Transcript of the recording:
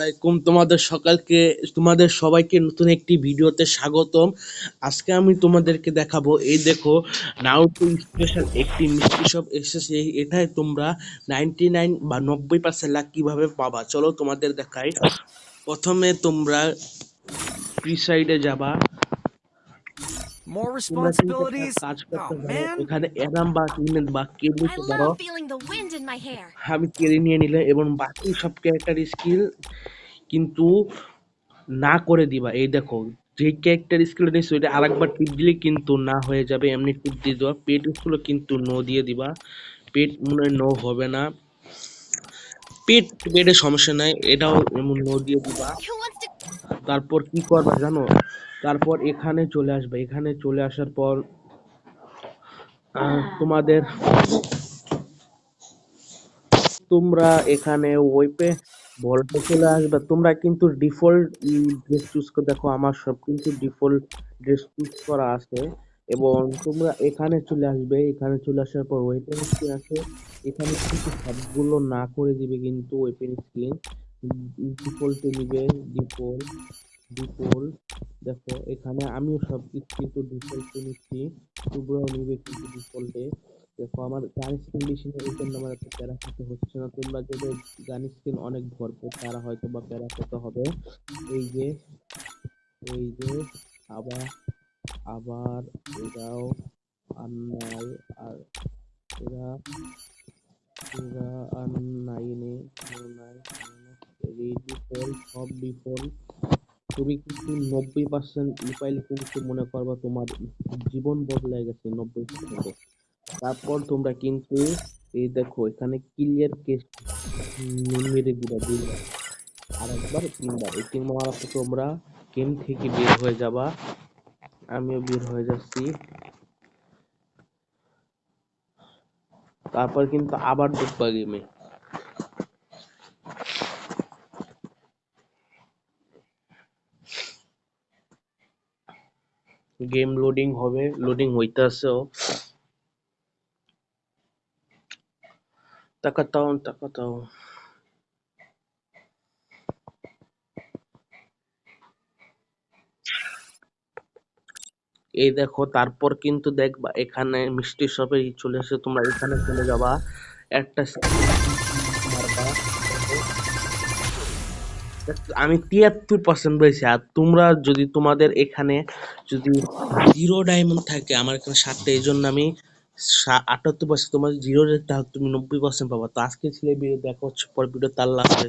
আসসালামাইকুম তোমাদের সবাইকে নতুন একটি ভিডিওতে স্বাগতম। আজকে আমি তোমাদেরকে দেখাবো, এই দেখো, নারুতো স্পেশাল একটি মিষ্টি শপ এসেছে। এটাই তোমরা 99 বা 90% লাখ কিভাবে পাবা, চলো তোমাদের দেখাই। প্রথমে তোমরা প্রি সাইডে যাবা। More তোমরা কিন্তু একটা responsibilities? কাজ করতে Oh পারো, man. এখানে এরাম বা টিমমেট বা কে I নিতে পারো। love feeling the wind in my hair. আমি কেড়ে নিয়ে নিলে এবং বাকি সব ক্যারেক্টার স্কিল কিন্তু না করে দিবা। এই দেখো, যে ক্যারেক্টার স্কিল নিচ্ছ ওইটা আরেকবার টিপ দিলে কিন্তু না হয়ে যাবে, এমনি টিপ দিয়ে দেওয়া। পেট স্কুল কিন্তু নো দিয়ে দিবা। পেট মনে হয় নো হবে না, পেটের সমস্যা নাই, এটাও এমন নো দিয়ে দিবা। Who wants to? তারপর কি করবা জানো? তারপর এখানে চলে আসবে। এখানে চলে আসার পর তোমাদের তোমরা এখানে ওয়েপে বলতে চলে আসবে। তোমরা কিন্তু ডিফল্ট ড্রেস চুজ করে দেখো, আমার সব কিন্তু ডিফল্ট ড্রেস চুজ করা আছে। এবং তোমরা এখানে চলে আসবে। এখানে চলে আসার পর ওয়েপেন স্কিন আছে, এখানে কিন্তু সবগুলো না করে দিবে, কিন্তু ওয়েপেন স্কিন ডিফল্টে নিবে। ডিফল্ট ডিফল্ট দেখো, এখানে আমিও সব কিছু কিন্তু ডিফল্টে নিচ্ছি, তোমরাও নিবে কিন্তু ডিফল্টে। দেখো আমার গান স্কিন বেশি না, এই জন্য আমার এত প্যারা খেতে হচ্ছে না। তোমরা যদি গান স্কিন অনেক ভরপুর, তারা হয়তো বা প্যারা খেতে হবে। এই যে এই যে আবার আবার এরাও আর নাই, আর এরা এরা আর নাইনে নাই। ডিফল্ট সব ডিফল্ট। তুমি কিন্তু 90% ই পাইলে কিন্তু মনে করবা তোমার জীবন বদলে গেছে 90%। তারপর তোমরা কিন্তু এই দেখো, এখানে ক্লিয়ার কেস মেরে দিবা দুইবার, আর একবার তিনবার। এই তিনবার মারার পর তোমরা গেম থেকে বের হয়ে যাবা। আমিও বের হয়ে যাচ্ছি। তারপর কিন্তু আবার ঢুকবা গেমে। গেম লোডিং হবে, লোডিং হইতাছেও। তাকাতাও। এই দেখো, তারপর কিন্তু দেখবা এখানে মিষ্টি শপে চলে এসে তোমরা এখানে চলে যাবা। একটা মারবা। আমি 73% পেয়েছি। আর তোমরা যদি তোমাদের এখানে যদি 0 ডায়মন্ড থাকে, আমার এখানে 7টা, এই জন্য আমি 78%। তোমার 0 তাহলে তুমি 90% পাবা। তো আজকে ছিল ভিডিও, দেখা হচ্ছে পর ভিডিও, তার লাস্টে।